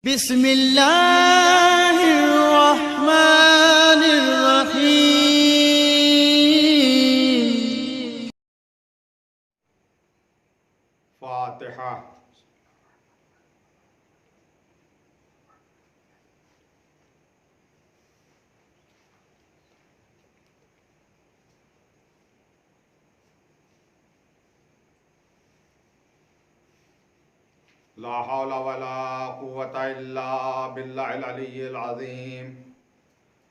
بسم اللہ الرحمن الرحیم۔ فاتحہ۔ لا حول ولا قوة الا باللہ العلی العظیم۔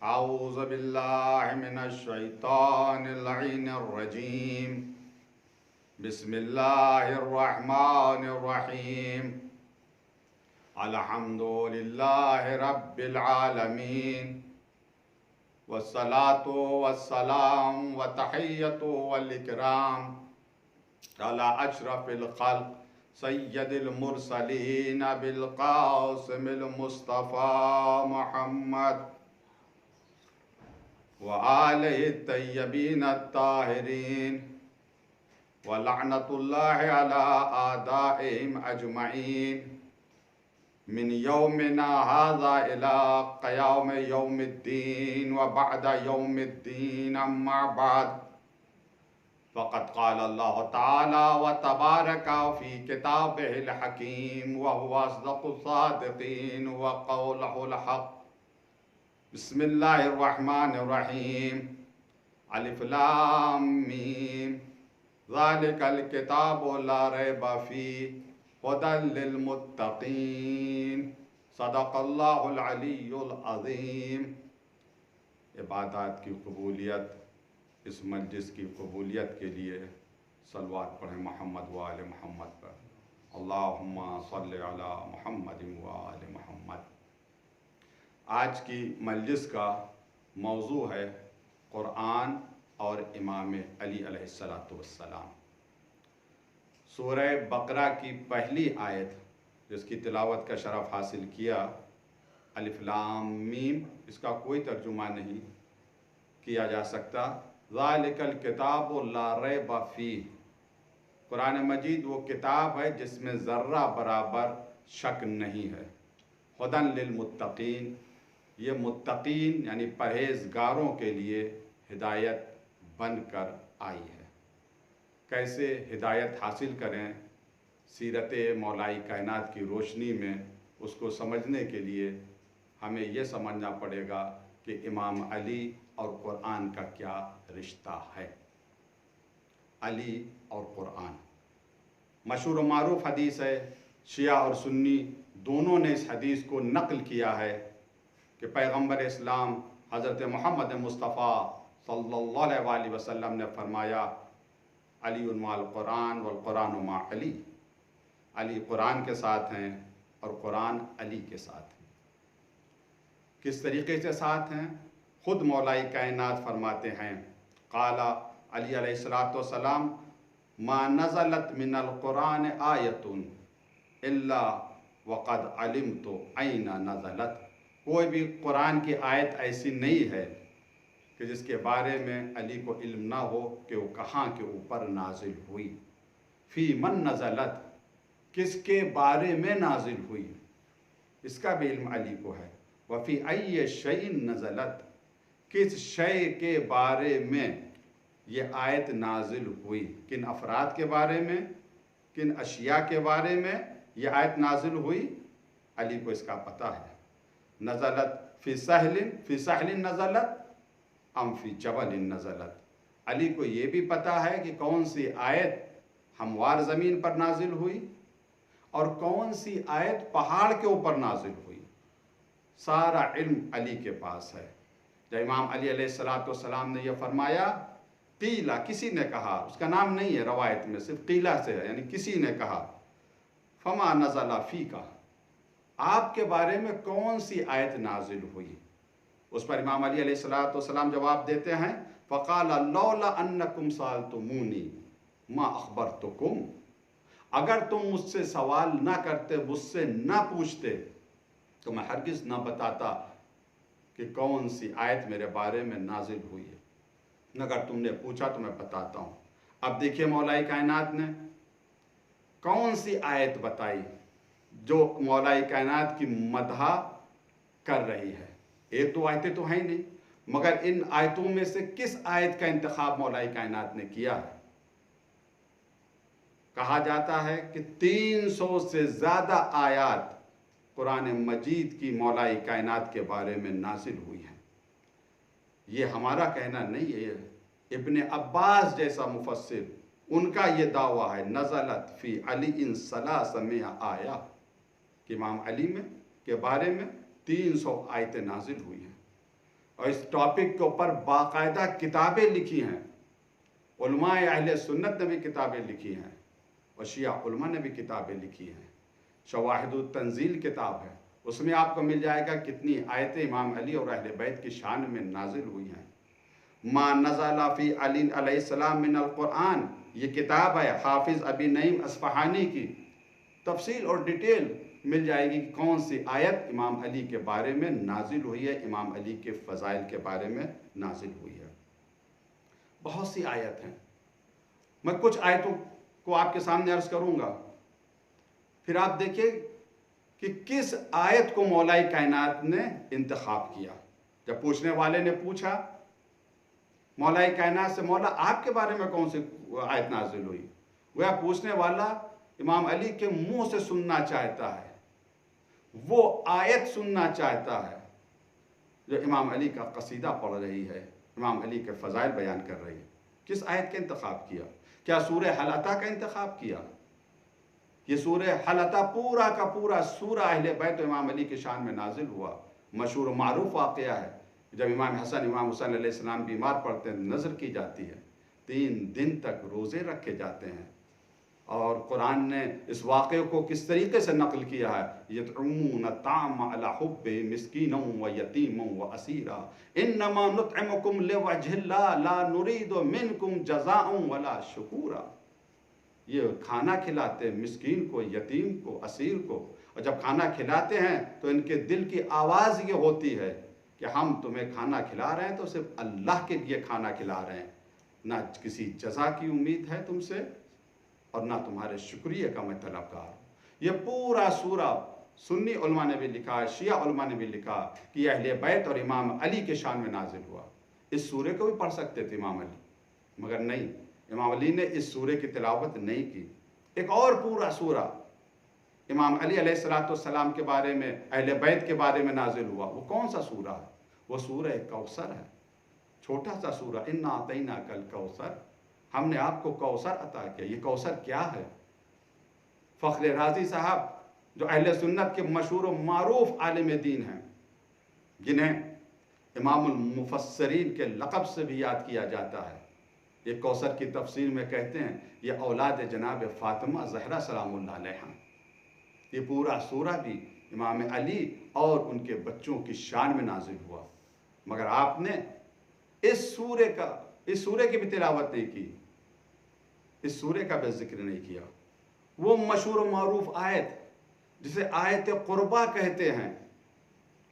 اعوذ باللہ من الشیطان اللعین الرجیم۔ بسم اللہ الرحمن الرحیم۔ الحمد للہ رب العالمین، والصلاة والسلام وتحیۃ والاکرام علی اشرف الخلق سید المرسلین بالقاسم المصطفى محمد وآلہ الطیبین الطاہرین، ولعنۃ اللہ علی اعدائہم اجمعین من یومنا ھذا الی قیام یوم الدین وبعد یوم الدین، اما بعد فقد قال اللہ تعالی وتبارک فی کتابہ الحکیم وہو اصدق الصادقین وقولہ الحق۔ بسم اللہ الرحمن الرحیم۔ الف لام میم، ذالک الکتاب لا ریب فیہ ھدی للمتقین، صدق اللہ العلی العظیم۔ عبادات کی قبولیت، اس مجلس کی قبولیت کے لیے صلوات پڑھیں محمد و آل محمد پر۔ اللہم صلی علی محمد و آل محمد۔ آج کی مجلس کا موضوع ہے قرآن اور امام علی علیہ السلام۔ سورہ بقرہ کی پہلی آیت جس کی تلاوت کا شرف حاصل کیا، الف لام میم، اس کا کوئی ترجمہ نہیں کیا جا سکتا۔ ذالک الکتاب لا ریب فیہ، قرآن مجید وہ کتاب ہے جس میں ذرہ برابر شک نہیں ہے۔ ھدی للمتقین، یہ متقین یعنی پرہیزگاروں کے لیے ہدایت بن کر آئی ہے۔ کیسے ہدایت حاصل کریں؟ سیرت مولائی کائنات کی روشنی میں اس کو سمجھنے کے لیے ہمیں یہ سمجھنا پڑے گا کہ امام علی اور قرآن کا کیا رشتہ ہے۔ علی اور قرآن مشہور و معروف حدیث ہے، شیعہ اور سنی دونوں نے اس حدیث کو نقل کیا ہے کہ پیغمبر اسلام حضرت محمد مصطفیٰ صلی اللہ علیہ وسلم نے فرمایا، علی مع القرآن والقرآن مع علی، علی قرآن کے ساتھ ہیں اور قرآن علی کے ساتھ ہیں۔ کس طریقے سے ساتھ ہیں؟ خود مولائی کائنات فرماتے ہیں، قال علی علیہ السلام، ما نزلت من القرآن آیت الا وقد علمت این نزلت، کوئی بھی قرآن کی آیت ایسی نہیں ہے کہ جس کے بارے میں علی کو علم نہ ہو کہ وہ کہاں کے اوپر نازل ہوئی۔ فی من نزلت، کس کے بارے میں نازل ہوئی، اس کا بھی علم علی کو ہے۔ وفی ای شیء نزلت، کس شے کے بارے میں یہ آیت نازل ہوئی، کن افراد کے بارے میں، کن اشیاء کے بارے میں یہ آیت نازل ہوئی، علی کو اس کا پتہ ہے۔ نزلت فی سہل نزلت ام فی جبل نزلت، علی کو یہ بھی پتہ ہے کہ کون سی آیت ہموار زمین پر نازل ہوئی اور کون سی آیت پہاڑ کے اوپر نازل ہوئی، سارا علم علی کے پاس ہے۔ جب امام علی علیہ السلام نے یہ فرمایا، قیلہ، کسی نے کہا، اس کا نام نہیں ہے روایت میں، صرف قیلہ سے ہے، یعنی کسی نے کہا، فما نزل فیک، آپ کے بارے میں کون سی آیت نازل ہوئی؟ اس پر امام علی علیہ السلام جواب دیتے ہیں، فقال لولا انکم سالتمونی ما اخبرتکم، اگر تم مجھ سے سوال نہ کرتے، مجھ سے نہ پوچھتے تو میں ہرگز نہ بتاتا کہ کون سی آیت میرے بارے میں نازل ہوئی ہے، اگر تم نے پوچھا تو میں بتاتا ہوں۔ اب دیکھیے مولائی کائنات نے کون سی آیت بتائی جو مولا کائنات کی مدح کر رہی ہے. ایک دو آیتیں تو ہیں نہیں، مگر ان آیتوں میں سے کس آیت کا انتخاب مولا کائنات نے کیا ہے؟ کہا جاتا ہے کہ 300 سے زیادہ آیات قرآن مجید کی مولا کائنات کے بارے میں نازل ہوئی ہیں. یہ ہمارا کہنا نہیں ہے، ابن عباس جیسا مفسر ان کا یہ دعویٰ ہے، نزلت فی علی ان 300 آیہ، کہ امام علی میں کے بارے میں 300 آیتیں نازل ہوئی ہیں. اور اس ٹاپک کے اوپر باقاعدہ کتابیں لکھی ہیں. علماء اہل سنت نے بھی کتابیں لکھی ہیں، اور شیعہ علماء نے بھی کتابیں لکھی ہیں. شواہد التنزیل کتاب ہے، اس میں آپ کو مل جائے گا کتنی آیتیں امام علی اور اہل بیت کی شان میں نازل ہوئی ہیں. ما نزل فی علی علیہ السلام من القرآن، یہ کتاب ہے حافظ ابی نعیم اصفہانی کی. تفصیل اور ڈیٹیل مل جائے گی کہ کون سی آیت امام علی کے بارے میں نازل ہوئی ہے، امام علی کے فضائل کے بارے میں نازل ہوئی ہے. بہت سی آیت ہیں. میں کچھ آیتوں کو آپ کے سامنے عرض کروں گا، پھر آپ دیکھیں کہ کس آیت کو مولا کائنات نے انتخاب کیا. جب پوچھنے والے نے پوچھا مولا کائنات سے، مولا آپ کے بارے میں کون سی آیت نازل ہوئی، وہ پوچھنے والا امام علی کے منہ سے سننا چاہتا ہے، وہ آیت سننا چاہتا ہے جو امام علی کا قصیدہ پڑھ رہی ہے، امام علی کے فضائل بیان کر رہی ہے. کس آیت کا انتخاب کیا؟ کیا سورہ حل اتی کا انتخاب کیا؟ یہ سورہ حل اتی پورا کا پورا سورہ اہل بیت و امام علی کی شان میں نازل ہوا. مشہور و معروف واقعہ ہے، جب امام حسن امام حسین علیہ السلام بیمار پڑتے ہیں، نظر کی جاتی ہے، 3 دن تک روزے رکھے جاتے ہیں. اور قرآن نے اس واقعے کو کس طریقے سے نقل کیا ہے، یطعمون الطعام علی حبہ مسکینا و یتیما و اسیرا انما نطعمکم لوجہ اللہ لا نرید منکم جزاء ولا شکورا. یہ کھانا کھلاتے ہیں مسکین کو، یتیم کو، اسیر کو، اور جب کھانا کھلاتے ہیں تو ان کے دل کی آواز یہ ہوتی ہے کہ ہم تمہیں کھانا کھلا رہے ہیں تو صرف اللہ کے لیے کھانا کھلا رہے ہیں، نہ کسی جزا کی امید ہے تم سے اور نہ تمہارے شکریہ کا میں طلبگار ہوں. یہ پورا سورہ سنی علماء نے بھی لکھا، شیعہ علماء نے بھی لکھا کہ یہ اہل بیت اور امام علی کے شان میں نازل ہوا. اس سورے کو بھی پڑھ سکتے تھے امام علی، مگر نہیں، امام علی نے اس سورے کی تلاوت نہیں کی. ایک اور پورا سورہ امام علی علیہ السلام کے بارے میں، اہل بیت کے بارے میں نازل ہوا. وہ کون سا سورہ ہے؟ وہ سورہ کوثر ہے. چھوٹا سا سورہ، انا اعطیناک الکوثر، ہم نے آپ کو کوثر عطا کیا. یہ کوثر کیا ہے؟ فخر رازی صاحب جو اہل سنت کے مشہور و معروف عالم دین ہیں، جنہیں امام المفسرین کے لقب سے بھی یاد کیا جاتا ہے، یہ کوثر کی تفسیر میں کہتے ہیں یہ اولاد جناب فاطمہ زہرا سلام اللہ علیہا. یہ پورا سورہ بھی امام علی اور ان کے بچوں کی شان میں نازل ہوا. مگر آپ نے اس سورے کی بھی تلاوت نہیں کی، اس سورے کا بھی ذکر نہیں کیا. وہ مشہور و معروف آیت جسے آیت قربہ کہتے ہیں،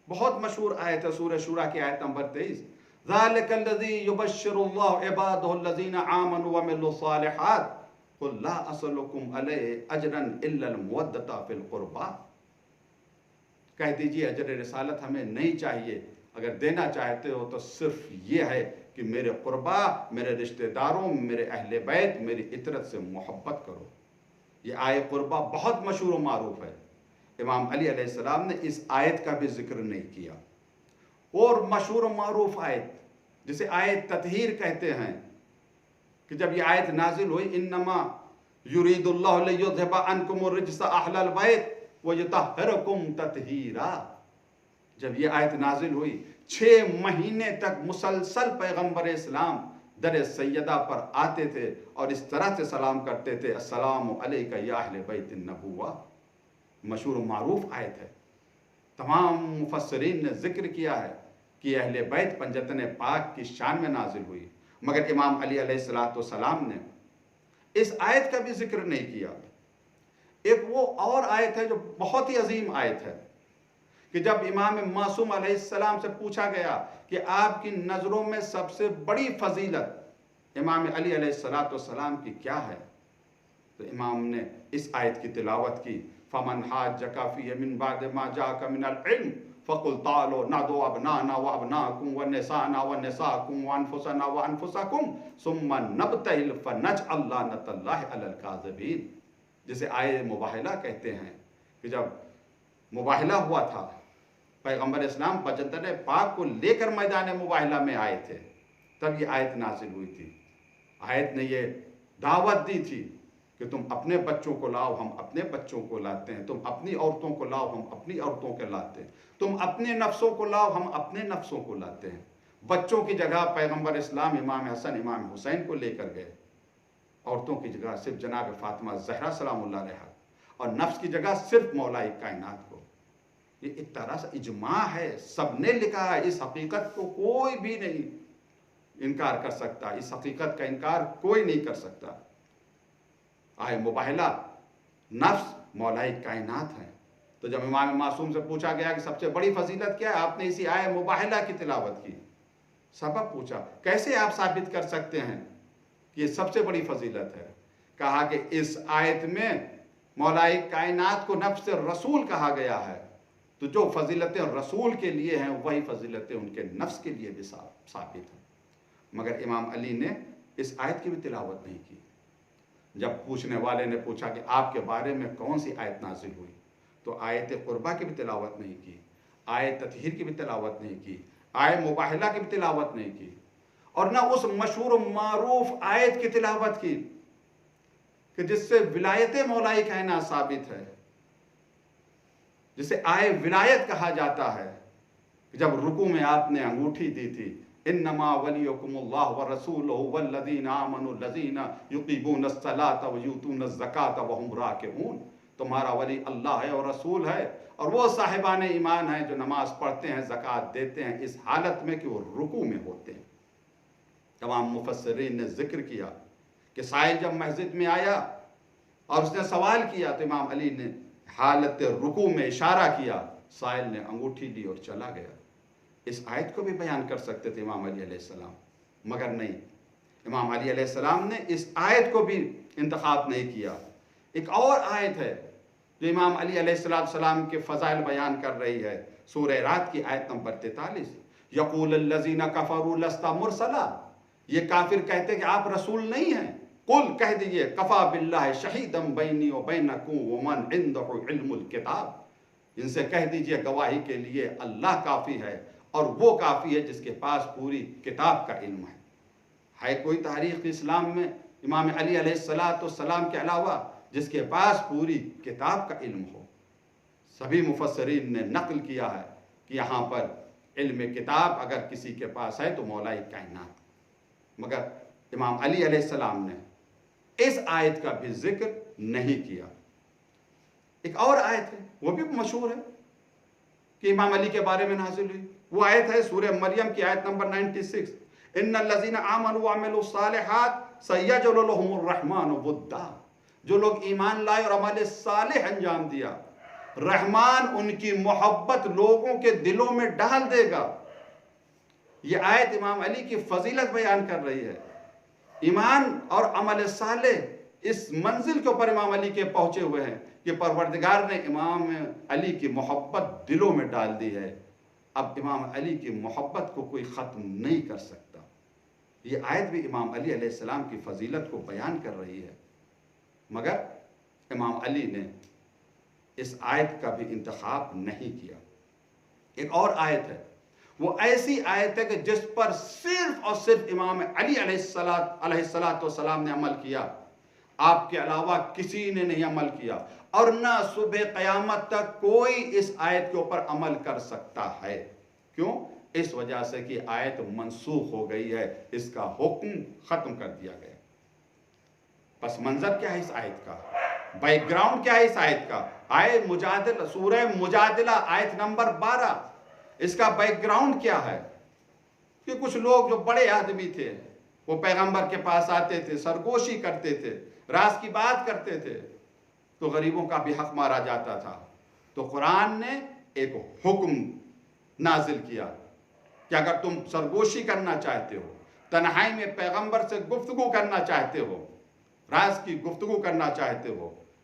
بہت مشہور آیت ہے، سورہ شورى کی آیت نمبر 23، ذَلِكَ الَّذِي يُبَشِّرُ اللَّهُ عِبَادَهُ الَّذِينَ آمَنُوا وَعَمِلُوا الصَّالِحَاتِ قُلْ لَا أَسْأَلُكُمْ عَلَيْهِ أَجْرًا إِلَّا الْمَوَدَّةَ فِي الْقُرْبَى. کہہ دیجئے اجر رسالت ہمیں نہیں چاہیے، اگر دینا چاہتے ہو تو صرف یہ ہے کہ میرے قربا، میرے رشتہ داروں، میرے اہل بیت، میری عطرت سے محبت کرو. یہ آیت قربہ بہت مشہور و معروف ہے. امام علی علیہ السلام نے اس آیت کا بھی ذکر نہیں کیا. اور مشہور و معروف آیت جسے آیت تطہیر کہتے ہیں، کہ جب یہ آیت نازل ہوئی، انما یرید اللہ لیذھب عنکم الرجس اہل البیت ویطہرکم تطہیرا. جب یہ آیت نازل ہوئی، 6 مہینے تک مسلسل پیغمبر اسلام در سیدہ پر آتے تھے اور اس طرح سے سلام کرتے تھے، السلام علیکہ یا اہل بیت النبوہ. مشہور و معروف آیت ہے. تمام مفسرین نے ذکر کیا ہے کہ اہل بیت پنجتن پاک کی شان میں نازل ہوئی، مگر امام علی علیہ السلام نے اس آیت کا بھی ذکر نہیں کیا. ایک وہ اور آیت ہے جو بہت ہی عظیم آیت ہے، کہ جب امام معصوم علیہ السلام سے پوچھا گیا کہ آپ کی نظروں میں سب سے بڑی فضیلت امام علی علیہ السلام کی کیا ہے، تو امام نے اس آیت کی تلاوت کی، فمن حاجک فیہ من بعد ما جاءک من العلم فقل تعالوا ندعو ابناءنا وابناءکم ونساءنا ونساءکم وانفسنا وانفسکم ثم نبتہل فنجعل لعنۃ اللہ علی الکاذبین، جسے آئے مباہلہ کہتے ہیں، کہ جب مباہلہ ہوا تھا پیغمبر اسلام بجدر پاک کو لے کر میدان مباہلہ میں آئے تھے، تب یہ آیت نازل ہوئی تھی۔ آیت نے یہ دعوت دی تھی کہ تم اپنے بچوں کو لاؤ، ہم اپنے بچوں کو لاتے ہیں، تم اپنی عورتوں کو لاؤ، ہم اپنی عورتوں کو لاتے ہیں، تم اپنے نفسوں کو لاؤ، ہم اپنے نفسوں کو لاتے ہیں۔ بچوں کی جگہ پیغمبر اسلام امام حسن امام حسین کو لے کر گئے، عورتوں کی جگہ صرف جناب فاطمہ زہرا سلام اللہ علیہا، اور نفس کی جگہ صرف مولا کائنات کو۔ یہ ایک طرح سے اجماع ہے، سب نے لکھا ہے، اس حقیقت کو کوئی بھی نہیں انکار کر سکتا، اس حقیقت کا انکار کوئی نہیں کر سکتا۔ آئے مباہلہ نفس مولا کائنات ہیں۔ تو جب امام معصوم سے پوچھا گیا کہ سب سے بڑی فضیلت کیا ہے، آپ نے اسی آئے مباہلہ کی تلاوت کی۔ سبب پوچھا کیسے آپ ثابت کر سکتے ہیں کہ یہ سب سے بڑی فضیلت ہے؟ کہا کہ اس آیت میں مولا کائنات کو نفس رسول کہا گیا ہے، تو جو فضیلتیں رسول کے لیے ہیں وہی فضیلتیں ان کے نفس کے لیے بھی ثابت ہیں۔ مگر امام علی نے اس آیت کی بھی تلاوت نہیں کی۔ جب پوچھنے والے نے پوچھا کہ آپ کے بارے میں کون سی آیت نازل ہوئی، تو آیت قربہ کی بھی تلاوت نہیں کی، آیت تطہیر کی بھی تلاوت نہیں کی، آیت مباہلہ کی بھی تلاوت نہیں کی، اور نہ اس مشہور و معروف آیت کی تلاوت کی کہ جس سے ولایت مولا کائنات ثابت ہے، جسے آئے ولایت کہا جاتا ہے، کہ جب رکوع میں آپ نے انگوٹھی دی تھی، انما ولیکم اللہ ورسولہ والذین آمنوا الذین یقیمون الصلاۃ ویؤتون الزکاۃ وہم راکعون، تمہارا ولی اللہ ہے اور رسول ہے، اور وہ صاحبان ایمان ہیں جو نماز پڑھتے ہیں، زکوٰۃ دیتے ہیں، اس حالت میں کہ وہ رکوع میں ہوتے ہیں۔ تمام مفسرین نے ذکر کیا کہ سائل جب مسجد میں آیا اور اس نے سوال کیا تو امام علی نے حالت رکوع میں اشارہ کیا، سائل نے انگوٹھی لی اور چلا گیا۔ اس آیت کو بھی بیان کر سکتے تھے امام علی علیہ السلام، مگر نہیں، امام علی علیہ السلام نے اس آیت کو بھی انتخاب نہیں کیا۔ ایک اور آیت ہے جو امام علی علیہ السلام کے فضائل بیان کر رہی ہے، سورہ رات کی آیت نمبر 43، یقول الذین کفروا لست مرسلا، یہ کافر کہتے کہ آپ رسول نہیں ہیں، قل کہہ دیجئے کفا باللہ شہیدا بینی و بینکم ومن عندہ علم الکتاب، ان سے کہہ دیجئے گواہی کے لیے اللہ کافی ہے اور وہ کافی ہے جس کے پاس پوری کتاب کا علم ہے کوئی تاریخ اسلام میں امام علی علیہ السلام کے علاوہ جس کے پاس پوری کتاب کا علم ہو؟ سبھی مفسرین نے نقل کیا ہے کہ یہاں پر علم کتاب اگر کسی کے پاس ہے تو مولا کائنات، مگر امام علی علیہ السلام نے اس آیت کا بھی ذکر نہیں کیا۔ ایک اور آیت ہے، وہ بھی مشہور ہے کہ امام علی کے بارے میں نازل ہوئی، وہ آیت ہے سورہ مریم کی آیت نمبر 96، ان الذین آمنوا وعملوا الصالحات سیجعل لهم الرحمن ودا، جو لوگ ایمان لائے اور عمل صالح انجام دیا، رحمان ان کی محبت لوگوں کے دلوں میں ڈال دے گا۔ یہ آیت امام علی کی فضیلت بیان کر رہی ہے۔ ایمان اور عمل صالح اس منزل کے اوپر امام علی کے پہنچے ہوئے ہیں کہ پروردگار نے امام علی کی محبت دلوں میں ڈال دی ہے، اب امام علی کی محبت کو کوئی ختم نہیں کر سکتا۔ یہ آیت بھی امام علی علیہ السلام کی فضیلت کو بیان کر رہی ہے، مگر امام علی نے اس آیت کا بھی انتخاب نہیں کیا۔ ایک اور آیت ہے، وہ ایسی آیت ہے کہ جس پر صرف اور صرف امام علی علیہ السلام نے عمل کیا، آپ کے علاوہ کسی نے نہیں عمل کیا، اور نہ صبح قیامت تک کوئی اس آیت کے اوپر عمل کر سکتا ہے۔ کیوں؟ اس وجہ سے کہ آیت منسوخ ہو گئی ہے، اس کا حکم ختم کر دیا گیا۔ پس منظر کیا ہے اس آیت کا؟ بیک گراؤنڈ کیا ہے اس آیت کا؟ آیت مجادلہ، سورہ مجادلہ آیت نمبر 12، اس کا بیک گراؤنڈ کیا ہے؟ کہ کچھ لوگ جو بڑے آدمی تھے وہ پیغمبر کے پاس آتے تھے، سرگوشی کرتے تھے، راز کی بات کرتے تھے، تو غریبوں کا بھی حق مارا جاتا تھا۔ تو قرآن نے ایک حکم نازل کیا کہ اگر تم سرگوشی کرنا چاہتے ہو، تنہائی میں پیغمبر سے گفتگو کرنا چاہتے ہو، راز کی گفتگو کرنا چاہتے ہو،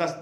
10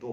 2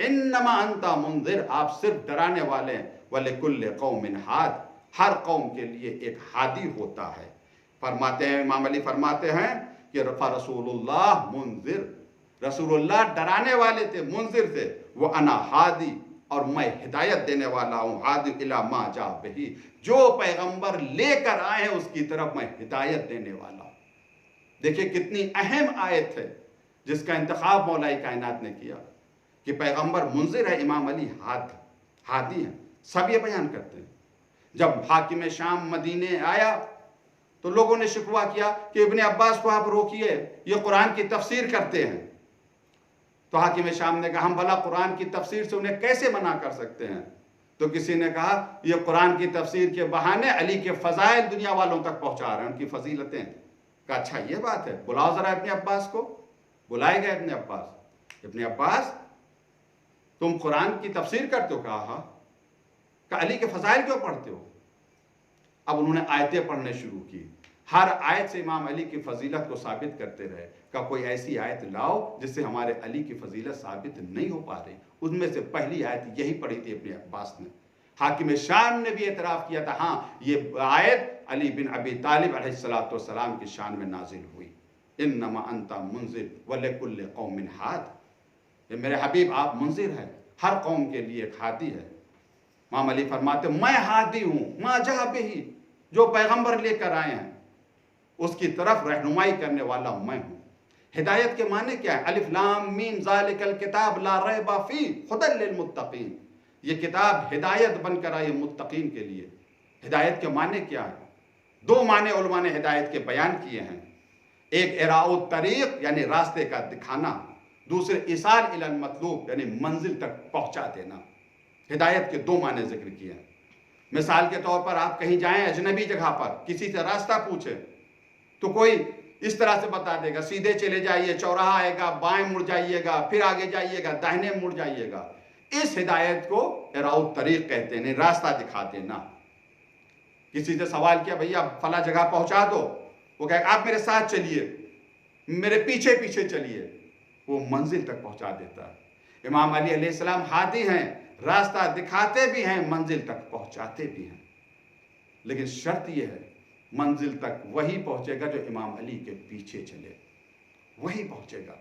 انما انتا منذر، آپ صرف ڈرانے والے ہیں، وَلِكُلِّ قَوْمٍ حَادٍ، ہر قوم کے لیے ایک ہادی ہوتا ہے۔ فرماتے ہیں امام علی فرماتے ہیں کہ رسول اللہ منذر، رسول اللہ ڈرانے والے تھے، منذر تھے، وَأَنَا ہادی، اور میں ہدایت دینے والا ہوں، ہادی الی ما جاء بہ، جو پیغمبر لے کر آئے ہیں اس کی طرف میں ہدایت دینے والا ہوں۔ دیکھیں کتنی اہم آیت ہے جس کا انتخاب مولا کائنات نے کیا کہ پیغمبر منذر ہے، امام علی ہادی ہیں۔ سب یہ بیان کرتے ہیں۔ جب حاکم شام مدینے آیا تو لوگوں نے شکوہ کیا کہ ابن عباس کو آپ روکیے، یہ قرآن کی تفسیر کرتے ہیں۔ تو حاکم شام نے کہا ہم بھلا قرآن کی تفسیر سے انہیں کیسے منع کر سکتے ہیں؟ تو کسی نے کہا یہ قرآن کی تفسیر کے بہانے علی کے فضائل دنیا والوں تک پہنچا رہے ہیں، ان کی فضیلتیں۔ کہا اچھا یہ بات ہے، بلاؤ ذرا ابن عباس کو۔ بلائے گئے ابن عباس۔ ابن عباس تم قرآن کی تفسیر کرتے ہو؟ کہا ہاں۔ کہ علی کے فضائل کیوں پڑھتے ہو؟ اب انہوں نے آیتیں پڑھنے شروع کی، ہر آیت سے امام علی کی فضیلت کو ثابت کرتے رہے۔ کہ کوئی ایسی آیت لاؤ جس سے ہمارے علی کی فضیلت ثابت نہیں ہو پا رہی۔ ان میں سے پہلی آیت یہی پڑھی تھی ابن عباس نے۔ حاکم شام نے بھی اعتراف کیا تھا ہاں یہ آیت علی بن ابی طالب علیہ السلام کی شان میں نازل ہوئی۔ انما انت منذر ولکل قوم حاد، یہ میرے حبیب آپ منذر ہیں، ہر قوم کے لیے ایک ہادی ہے۔ امام علی فرماتے میں ہادی ہوں، ما جاء بہ، جو پیغمبر لے کر آئے ہیں اس کی طرف رہنمائی کرنے والا میں ہوں۔ ہدایت کے معنی کیا ہے؟ الف لام میم ذالک الکتاب لا ریب فیہ ھدی للمتقین، یہ کتاب ہدایت بن کر آئی متقین کے لیے۔ ہدایت کے معنی کیا ہے؟ دو معنی علماء نے ہدایت کے بیان کیے ہیں، ایک اراء الطریق یعنی راستے کا دکھانا، دوسرے ایصال الی المطلوب یعنی منزل تک پہنچا دینا۔ ہدایت کے دو معنی ذکر کیے ہیں۔ مثال کے طور پر آپ کہیں جائیں اجنبی جگہ پر، کسی سے راستہ پوچھیں تو کوئی اس طرح سے بتا دے گا سیدھے چلے جائیے، چوراہا آئے گا، بائیں مڑ جائیے گا، پھر آگے جائیے گا، داہنے مڑ جائیے گا۔ اس ہدایت کو اراء الطریق کہتے ہیں، راستہ دکھا دینا۔ کسی سے سوال کیا بھیا فلاں جگہ پہنچا دو، وہ کہے آپ میرے ساتھ چلیے، میرے پیچھے پیچھے چلیے، وہ منزل تک پہنچا دیتا ہے۔ امام علی علیہ السلام ہادی ہیں، راستہ دکھاتے بھی ہیں، منزل تک پہنچاتے بھی ہیں۔ لیکن شرط یہ ہے منزل تک وہی پہنچے گا جو امام علی کے پیچھے چلے، وہی پہنچے گا،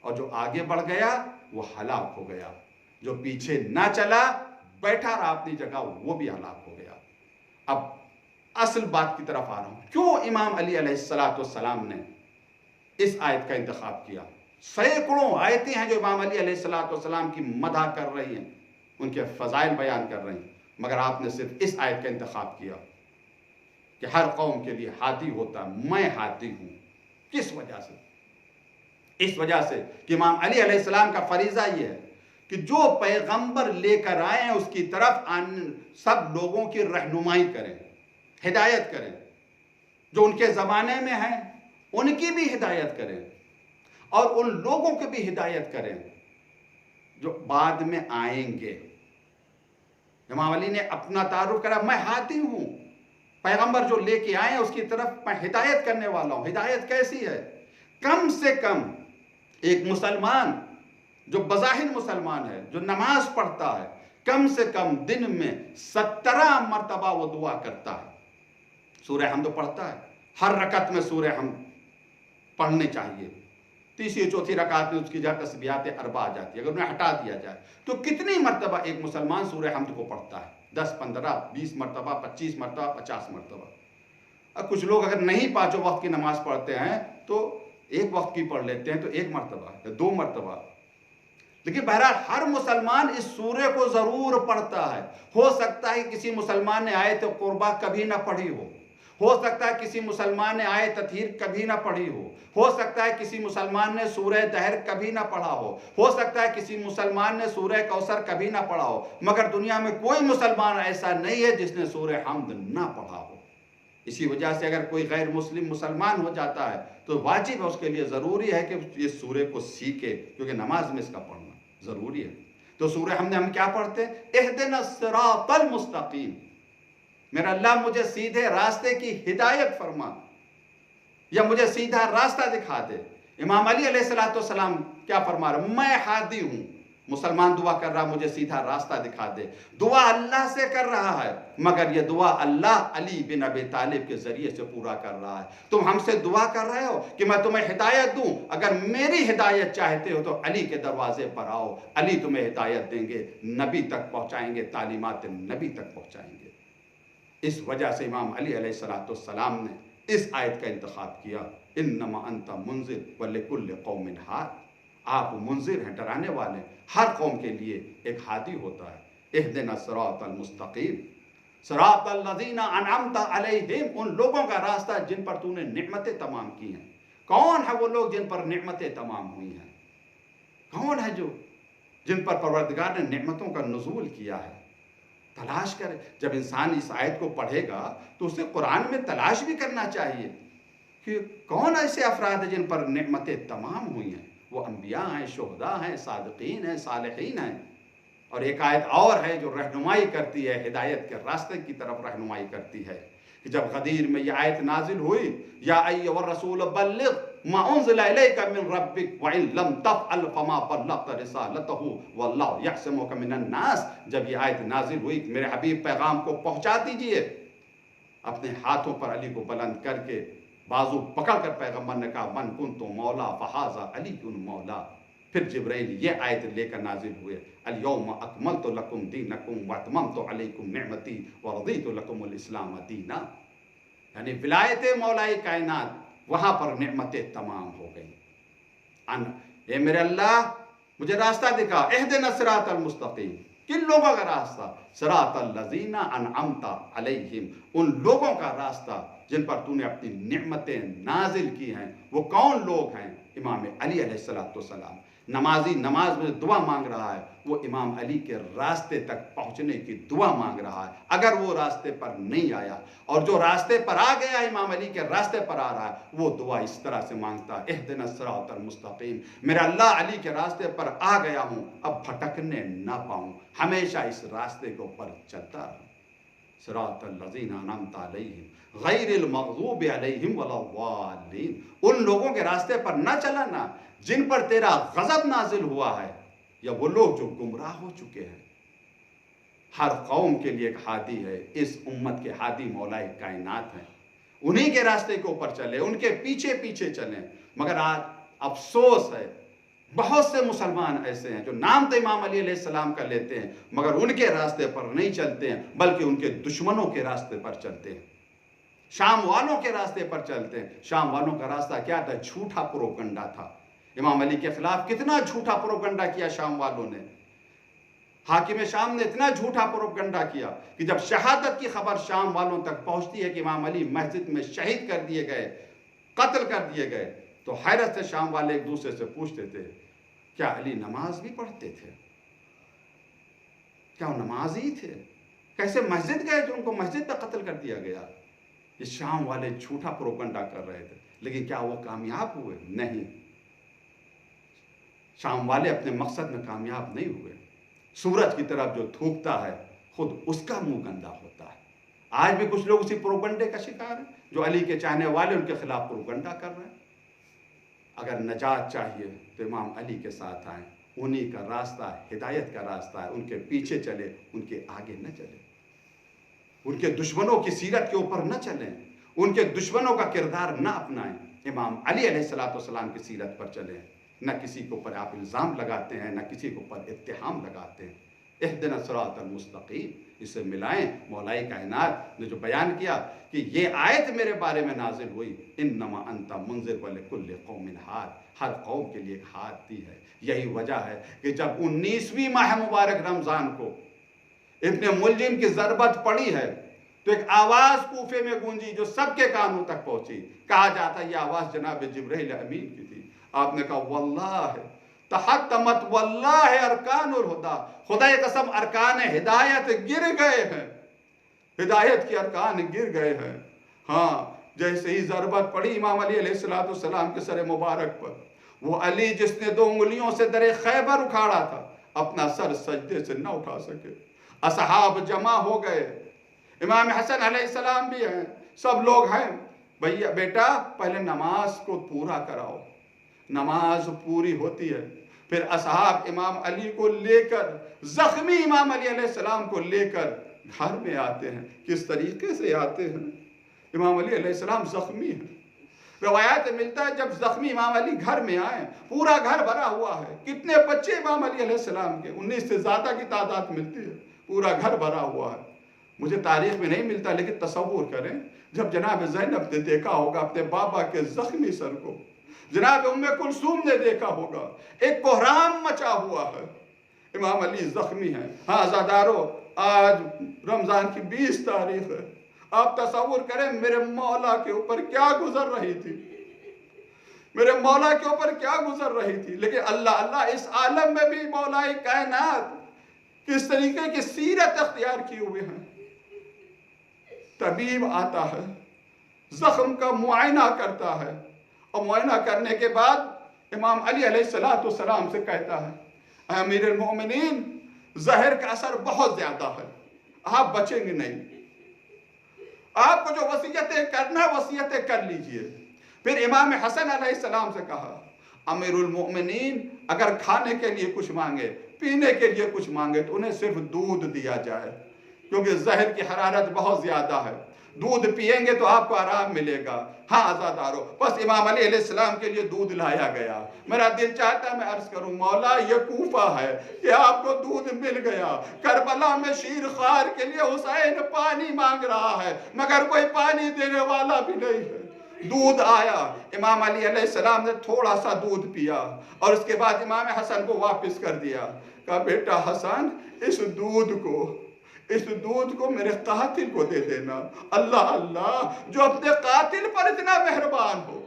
اور جو آگے بڑھ گیا وہ ہلاک ہو گیا، جو پیچھے نہ چلا بیٹھا رہا اپنی جگہ وہ بھی ہلاک ہو گیا۔ اب اصل بات کی طرف آ رہا ہوں، کیوں امام علی علیہ السلام نے اس آیت کا انتخاب کیا؟ سینکڑوں آیتیں ہیں جو امام علی علیہ السلام کی مدح کر رہی ہیں، ان کے فضائل بیان کر رہی ہیں، مگر آپ نے صرف اس آیت کا انتخاب کیا کہ ہر قوم کے لیے ہادی ہوتا ہے، میں ہادی ہوں۔ کس وجہ سے؟ اس وجہ سے کہ امام علی علیہ السلام کا فریضہ یہ ہے کہ جو پیغمبر لے کر آئے ہیں اس کی طرف سب لوگوں کی رہنمائی کریں، ہدایت کریں، جو ان کے زمانے میں ہیں ان کی بھی ہدایت کریں اور ان لوگوں کی بھی ہدایت کریں جو بعد میں آئیں گے۔ امام علی نے اپنا تعارف کرا، میں ہادی ہوں، پیغمبر جو لے کے آئے ہیں اس کی طرف میں ہدایت کرنے والا ہوں۔ ہدایت کیسی ہے؟ کم سے کم ایک مسلمان جو بظاہر مسلمان ہے، جو نماز پڑھتا ہے، کم سے کم دن میں 17 مرتبہ وہ دعا کرتا ہے، سورہ حمد پڑھتا ہے، ہر رکعت میں سورہ حمد پڑھنے چاہیے۔ تیسری چوتھی رکعت میں اس کی جگہ تسبیحات اربع آ جاتی ہے، اگر انہیں ہٹا دیا جائے تو کتنی مرتبہ ایک مسلمان سورہ حمد کو پڑھتا ہے؟ 10 15 20 مرتبہ، 25 مرتبہ، 50 مرتبہ۔ اور کچھ لوگ اگر نہیں پانچوں وقت کی نماز پڑھتے ہیں تو ایک وقت کی پڑھ لیتے ہیں، تو 1 مرتبہ یا 2 مرتبہ۔ لیکن بہرحال ہر مسلمان اس سورے کو ضرور پڑھتا ہے۔ ہو سکتا ہے کسی مسلمان نے آیت قربہ کبھی نہ پڑھی ہو سکتا ہے کسی مسلمان نے آیت تطہیر کبھی نہ پڑھی ہو سکتا ہے کسی مسلمان نے سورہ دہر کبھی نہ پڑھا ہو سکتا ہے کسی مسلمان نے سورہ کوثر کبھی نہ پڑھا ہو، مگر دنیا میں کوئی مسلمان ایسا نہیں ہے جس نے سورہ حمد نہ پڑھا ہو۔ اسی وجہ سے اگر کوئی غیر مسلم مسلمان ہو جاتا ہے تو واجب ہے، اس کے لیے ضروری ہے کہ اس سورے کو سیکھے، کیونکہ نماز میں اس کا پڑھنا ضروری ہے۔ تو سورہ حمد ہم کیا پڑھتے ہیں؟ اہدنا الصراط المستقیم، میرا اللہ مجھے سیدھے راستے کی ہدایت فرما یا مجھے سیدھا راستہ دکھا دے۔ امام علی علیہ السلام کیا فرما رہے ہیں؟ میں ہادی ہوں، مسلمان دعا کر رہا مجھے سیدھا راستہ دکھا دے، دعا اللہ سے کر رہا ہے، مگر یہ دعا اللہ علی بن ابی طالب کے ذریعے سے پورا کر رہا ہے۔ تم ہم سے دعا کر رہے ہو کہ میں تمہیں ہدایت دوں، اگر میری ہدایت چاہتے ہو تو علی کے دروازے پر آؤ، علی تمہیں ہدایت دیں گے، نبی تک پہنچائیں گے، تعلیمات نبی تک پہنچائیں گے۔ اس وجہ سے امام علی علیہ السلام نے اس آیت کا انتخاب کیا، انما انت منذر ولکل قوم ہاد، آپ منذر ہیں، ڈرانے والے، ہر قوم کے لیے ایک ہادی ہوتا ہے۔ اہدنا الصراط المستقیم صراط الذین انعمت علیہم، ان لوگوں کا راستہ جن پر تو نے نعمتیں تمام کی ہیں۔ کون ہے وہ لوگ جن پر نعمتیں تمام ہوئی ہیں؟ کون ہے جو جن پر پروردگار نے نعمتوں کا نزول کیا ہے؟ تلاش کرے۔ جب انسان اس آیت کو پڑھے گا تو اسے قرآن میں تلاش بھی کرنا چاہیے کہ کون ایسے افراد ہیں جن پر نعمتیں تمام ہوئی ہیں۔ وہ انبیاء ہیں، شہداء ہیں، صادقین ہیں، صالحین ہیں۔ اور ایک آیت اور ہے جو رہنمائی کرتی ہے، ہدایت کے راستے کی طرف رہنمائی کرتی ہے، کہ جب غدیر میں یہ آیت نازل ہوئی، یا ایھا الرسول بلغ ما انزل الیک من ربک وان لم تفعل فما بلغت رسالتہ واللہ یعصمک من الناس، جب یہ آیت نازل ہوئی کہ میرے حبیب پیغام کو پہنچا دیجئے، اپنے ہاتھوں پر علی کو بلند کر کے بازو پکڑ کر پیغمبر نے کہا من کنت مولا فہذا علی مولا۔ پھر جبرائیل یہ آیت لے کر نازل ہوئے، الیوم اکملت لکم دینکم واتممت علیکم نعمتی ورضیت لکم الاسلام دینا، یعنی ولایت مولا کائنات، وہاں پر نعمتیں تمام ہو گئیں۔ اے میرے اللہ مجھے راستہ دکھا، اہدنا الصراط المستقیم، کن لوگوں کا راستہ؟ صراط الذین انعمت علیہم، ان لوگوں کا راستہ جن پر تو نے اپنی نعمتیں نازل کی ہیں۔ وہ کون لوگ ہیں؟ امام علی علیہ السلام۔ نمازی نماز میں دعا مانگ رہا ہے، وہ امام علی کے راستے تک پہنچنے کی دعا مانگ رہا ہے۔ اگر وہ راستے پر نہیں آیا، اور جو راستے پر آ گیا امام علی کے راستے پر آ رہا ہے، وہ دعا اس طرح سے مانگتا ہے، اہدنا الصراط المستقیم، میرا اللہ علی کے راستے پر آ گیا ہوں، اب بھٹکنے نہ پاؤں، ہمیشہ اس راستے کے اوپر چلتا رہوں۔ صراط الذین انعمت علیہم غیر المغضوب علیہم ولا الضالین، ان لوگوں کے راستے پر نہ چلنا جن پر تیرا غضب نازل ہوا ہے، یا وہ لوگ جو گمراہ ہو چکے ہیں۔ ہر قوم کے لیے ایک ہادی ہے، اس امت کے ہادی مولا کائنات ہیں، انہی کے راستے کے اوپر چلے، ان کے پیچھے پیچھے چلیں۔ مگر آج افسوس ہے، بہت سے مسلمان ایسے ہیں جو نام تو امام علی علیہ السلام کا لیتے ہیں، مگر ان کے راستے پر نہیں چلتے ہیں، بلکہ ان کے دشمنوں کے راستے پر چلتے ہیں، شام والوں کے راستے پر چلتے ہیں۔ شام والوں کا راستہ کیا تھا؟ جھوٹا پروپگنڈا تھا۔ امام علی کے خلاف کتنا جھوٹا پروپگنڈا کیا شام والوں نے، حاکم شام نے اتنا جھوٹا پروپگنڈا کیا کہ جب شہادت کی خبر شام والوں تک پہنچتی ہے کہ امام علی مسجد میں شہید کر دیے گئے، قتل کر دیے گئے، تو حیرت سے شام والے ایک دوسرے سے پوچھتے تھے کیا علی نماز بھی پڑھتے تھے؟ کیا وہ نمازی تھے؟ کیسے مسجد گئے جو ان کو مسجد پہ قتل کر دیا گیا؟ یہ شام والے جھوٹا پروپگنڈا کر رہے تھے، لیکن کیا وہ کامیاب ہوئے؟ نہیں، شام والے اپنے مقصد میں کامیاب نہیں ہوئے۔ سورج کی طرف جو تھوکتا ہے خود اس کا منہ گندا ہوتا ہے۔ آج بھی کچھ لوگ اسی پروپگنڈے کا شکار ہیں، جو علی کے چاہنے والے ان کے خلاف پروپگنڈا کر رہے ہیں۔ اگر نجات چاہیے تو امام علی کے ساتھ آئیں، انہی کا راستہ ہدایت کا راستہ ہے، ان کے پیچھے چلے، ان کے آگے نہ چلے، ان کے دشمنوں کی سیرت کے اوپر نہ چلیں، ان کے دشمنوں کا کردار نہ اپنائیں، امام علی علیہ السلام کی سیرت پر چلیں۔ نہ کسی کے اوپر آپ الزام لگاتے ہیں، نہ کسی کے اوپر اتہام لگاتے ہیں۔ اہدنا الصراط المستقیم، اسے ملائیں۔ مولا کائنات نے جو بیان کیا کہ یہ آیت میرے بارے میں نازل ہوئی، انما انت منذر ولکل قوم ہاد، ہر قوم کے لیے ایک ہادی ہے۔ یہی وجہ ہے کہ جب 19ویں ماہ مبارک رمضان کو ابن ملجم کی ضربت پڑی ہے تو ایک آواز کوفے میں گونجی جو سب کے کانوں تک پہنچی۔ کہا جاتا ہے یہ آواز جناب جبرائیل امین کی تھی۔ آپ نے کہا واللہ تحطمت واللہ ارکان الہدا، خدا قسم ارکان ہدایت گر گئے ہیں، ہدایت کے ارکان گر گئے ہیں۔ ہاں، جیسے ہی ضربت پڑی امام علی علیہ السلام کے سر مبارک پر، وہ علی جس نے 2 انگلیوں سے در خیبر اکھاڑا تھا، اپنا سر سجدے سے نہ اٹھا سکے۔ اصحاب جمع ہو گئے، امام حسن علیہ السلام بھی ہیں، سب لوگ ہیں۔ بیٹا پہلے نماز کو پورا کراؤ۔ نماز پوری ہوتی ہے پھر اصحاب امام علی کو لے کر، زخمی امام علی علیہ السلام کو لے کر گھر میں آتے ہیں۔ کس طریقے سے آتے ہیں؟ امام علی علیہ السلام زخمی ہیں۔ روایات میں ملتا ہے جب زخمی امام علی گھر میں آئے، پورا گھر بھرا ہوا ہے۔ کتنے بچے امام علی علیہ السلام کے؟ 19 سے زیادہ کی تعداد ملتی ہے۔ پورا گھر بھرا ہوا ہے۔ مجھے تاریخ میں نہیں ملتا، لیکن تصور کریں جب جناب زینب نے دیکھا ہوگا اپنے بابا کے زخمی سر کو، جناب ام کلثوم نے دیکھا ہوگا، ایک کوہرام مچا ہوا ہے، امام علی زخمی ہیں۔ ہاں عزادارو، آج رمضان کی 20 تاریخ ہے۔ آپ تصور کریں میرے مولا کے اوپر کیا گزر رہی تھی، میرے مولا کے اوپر کیا گزر رہی تھی۔ لیکن اللہ اس عالم میں بھی مولا کائنات کس طریقے کی سیرت اختیار کیے ہوئے ہیں۔ طبیب آتا ہے، زخم کا معائنہ کرتا ہے، اور معائنہ کرنے کے بعد امام علی علیہ السلام سے کہتا ہے، اے امیر المومنین، زہر کا اثر بہت زیادہ ہے، آپ بچیں گے نہیں، آپ کو جو وصیتیں کرنا وصیتیں کر لیجئے۔ پھر امام حسن علیہ السلام سے کہا، امیر المومنین اگر کھانے کے لیے کچھ مانگے، پینے کے لیے کچھ مانگے تو انہیں صرف دودھ دیا جائے، کیونکہ زہر کی حرارت بہت زیادہ ہے، دودھ پیئیں گے تو آپ کو آرام ملے گا۔ ہاں عزادارو، بس امام علی علیہ السلام کے لیے دودھ لایا گیا۔ میرا دل چاہتا ہے میں عرض کروں، مولا یہ کوفہ ہے کہ آپ کو دودھ مل گیا۔ کربلا میں شیر خوار کے لیے حسین پانی مانگ رہا ہے، مگر کوئی پانی دینے والا بھی نہیں ہے۔ دودھ آیا، امام علی علیہ السلام نے تھوڑا سا دودھ پیا، اور اس کے بعد امام حسن کو واپس کر دیا۔ کہا بیٹا حسن، اس دودھ کو میرے قاتل کو دے دینا۔ اللہ جو اپنے قاتل پر اتنا مہربان ہو۔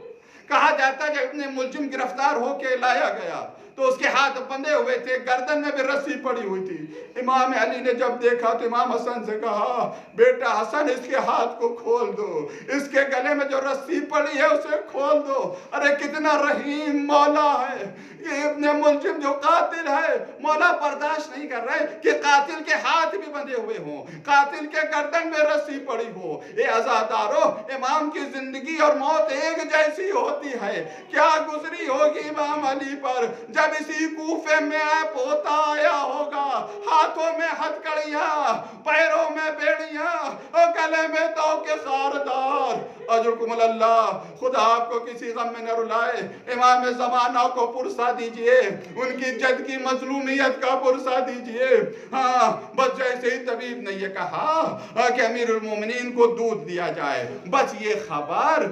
کہا جاتا ہے جب ابن ملجم گرفتار ہو کے لایا گیا تو اس کے ہاتھ بندھے ہوئے تھے، گردن میں بھی رسی پڑی ہوئی تھی۔ امام علی نے جب دیکھا تو امام حسن سے کہا، بیٹا حسن اس کے ہاتھ کو کھول دو، اس کے گلے میں جو رسی پڑی ہے اسے کھول دو۔ ارے کتنا رحیم مولا ہے، یہ ابن ملجم جو قاتل ہے، مولا برداشت نہیں کر رہے کہ قاتل کے ہاتھ بھی بندھے ہوئے ہوں، قاتل کے گردن میں رسی پڑی ہو۔ اے عزادارو، امام کی زندگی اور موت ایک جیسی ہوتی ہے۔ کیا گزری ہوگی امام علی پر جب اسی کوفے میں پوتا آیا ہوگا، ہاتھوں میں ہتھکڑیاں، پیروں میں بیڑیاں، اور گلے میں تو کے خاردار۔ اجرکم اللہ، خدا آپ کو کسی غم میں نہ رلائے۔ امام زمانہ کو پرسا دیجئے، ان کی جد کی مظلومیت کا پرسا دیجئے۔ ہاں بس جیسے ہی طبیب نے یہ کہا کہ امیر المومنین کو دودھ دیا جائے، بس یہ خبر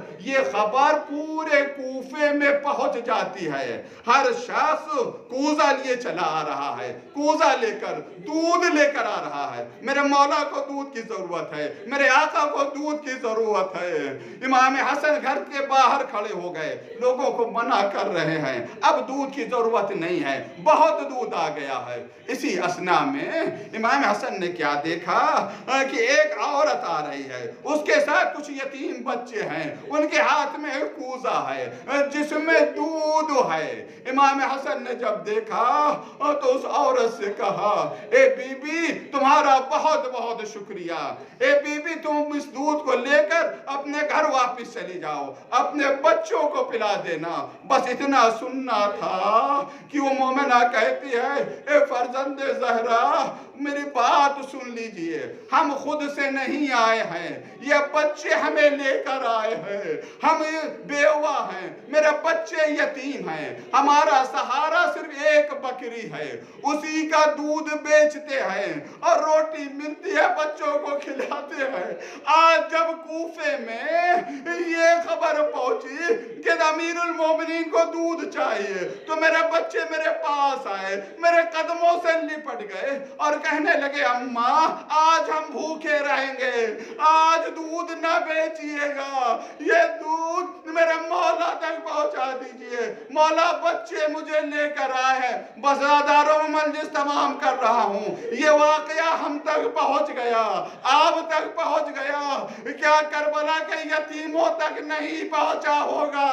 پورے کوفے میں پہنچ جاتی ہے۔ ہر شخص کوزہ لیے چلا آ رہا ہے، کوزہ لے کر دودھ لے کر آ رہا ہے۔ میرے مولا کو دودھ کی ضرورت ہے، میرے آقا کو دودھ کی ضرورت ہے۔ امام حسن گھر کے باہر کھڑے ہو گئے، لوگوں کو منع کر رہے ہیں، اب دودھ کی ضرورت نہیں ہے، بہت دودھ آ گیا ہے۔ اسی اثناء میں امام حسن نے کیا دیکھا کہ ایک عورت آ رہی ہے، اس کے ساتھ کچھ یتیم بچے ہیں، ان کے ہاتھ میں ایک کوزہ ہے جس میں دودھ ہے۔ امام حسن نے جب دیکھا تو اس عورت سے کہا، اے بی بی تمہارا بہت بہت شکریہ، اے بی بی تم اس دودھ کو لے کر اپنے گھر واپس چلی جاؤ، اپنے بچوں کو پلا دینا۔ بس اتنا سننا تھا کہ وہ مومنہ کہتی ہے، اے فرزند زہرا میری بات سن لیجئے، ہم خود سے نہیں آئے ہیں، یہ بچے ہمیں لے کر آئے ہیں، ہم بیوہ ہیں، میرے بچے یتیم ہیں، ہمارا سہارا صرف ایک بکری ہے، اسی کا دودھ بیچتے ہیں اور روٹی ملتی ہے بچوں کو کھلاتے ہیں۔ آج جب کوفے میں یہ خبر پہنچی کہ امیر المومنین کو دودھ چاہیے تو میرے بچے میرے پاس آئے، میرے قدموں سے لپٹ گئے اور کہنے لگے، اماں آج ہم بھوکے رہیں گے، آج دودھ نہ بیچیے گا، یہ دودھ میرے مولا تک پہنچا دیجئے، مولا بچے مجھے لے کر آئے ہیں، بس عزاداروں میں مجلس تمام کر رہا ہوں۔ یہ واقعہ ہم تک پہنچ گیا، آپ تک پہنچ گیا، کیا کربلا کے یتیموں تک نہیں پہنچا ہوگا؟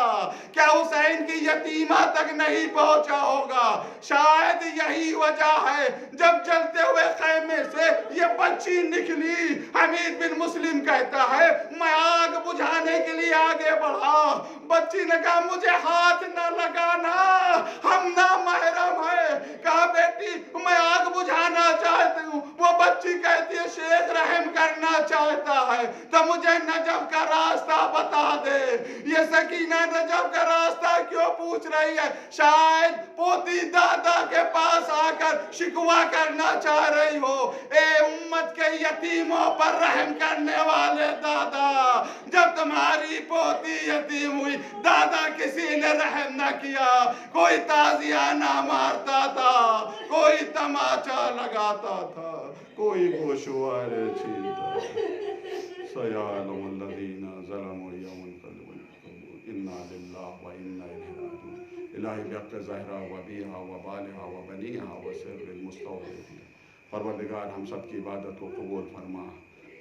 کیا حسین کی یتیمہ تک نہیں پہنچا ہوگا؟ شاید یہی وجہ ہے جب جلتے ہوئے خیمے سے یہ بچی نکلی، حمید بن مسلم کہتا ہے میں آگ بجھانے کے لیے آگے بڑھا۔ بچی نے کہا مجھے ہاتھ نہ لگانا، ہم نہ محرم ہیں۔ کہا بیٹی میں آگ بجھانا چاہتی ہوں۔ وہ بچی کہتی ہے شیخ رحم کرنا چاہتا ہے تو مجھے نجف کا راستہ بتا دے۔ یہ سکینہ نجف کا راستہ کیوں پوچھ رہی ہے؟ شاید پوتی دادا کے پاس آ کر شکوہ کرنا چاہ رہی ہو۔ اے امت کے یتیموں پر رحم کرنے والے دادا، جب تمہاری پوتی یتیم ہوئی دادا کسی نے رحم نہ کیا، کوئی تعزیہ نہ مارتا تھا، کوئی تماچا لگاتا تھا، کوئی گوشوارے چھینتا۔ سَيَعْلَمُ الَّذِينَ ظَلَمُوا يَوْمَ الْقِيَامَةِ إِنَّا لِلَّهِ وَإِنَّا إِلَيْهِ راجعون۔ الہی بحق زہرا و بیہا و بالہا و بنیہا و سر المستودعین۔ پروردگار ہم سب کی عبادت کو قبول فرما،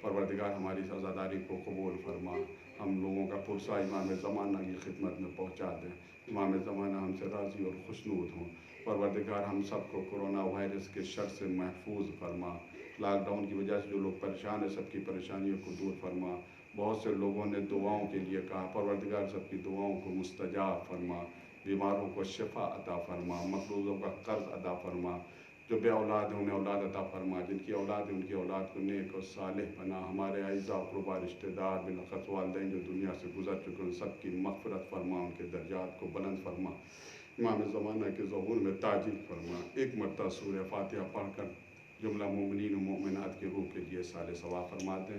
پروردگار ہماری سزاداری کو قبول فرما، ہم لوگوں کا پرسہ امام زمانہ کی خدمت میں پہنچا دیں، امام زمانہ ہم سے راضی اور خوشنود ہوں۔ پروردگار ہم سب کو کرونا وائرس کے شر سے محفوظ فرما، لاک ڈاؤن کی وجہ سے جو لوگ پریشان ہیں سب کی پریشانیوں کو دور فرما۔ بہت سے لوگوں نے دعاؤں کے لیے کہا، پروردگار سب کی دعاؤں کو مستجاب فرما، بیماروں کو شفا عطا فرما، مقروضوں کا قرض ادا فرما، جو بے اولاد ہیں انہیں اولاد عطا فرما، جن کی اولاد ہے ان کی اولاد کو نیک اور صالح بنا، ہمارے اعزاء اقربا رشتہ دار بالاخص والدین جو دنیا سے گزر چکے ان سب کی مغفرت فرما، ان کے درجات کو بلند فرما، امام زمانہ کے ظہور میں تاجیل فرما۔ ایک مرتبہ سورہ فاتحہ پڑھ کر جملہ مومنین و مومنات کی روح کے لیے سال ثواب فرما دیں۔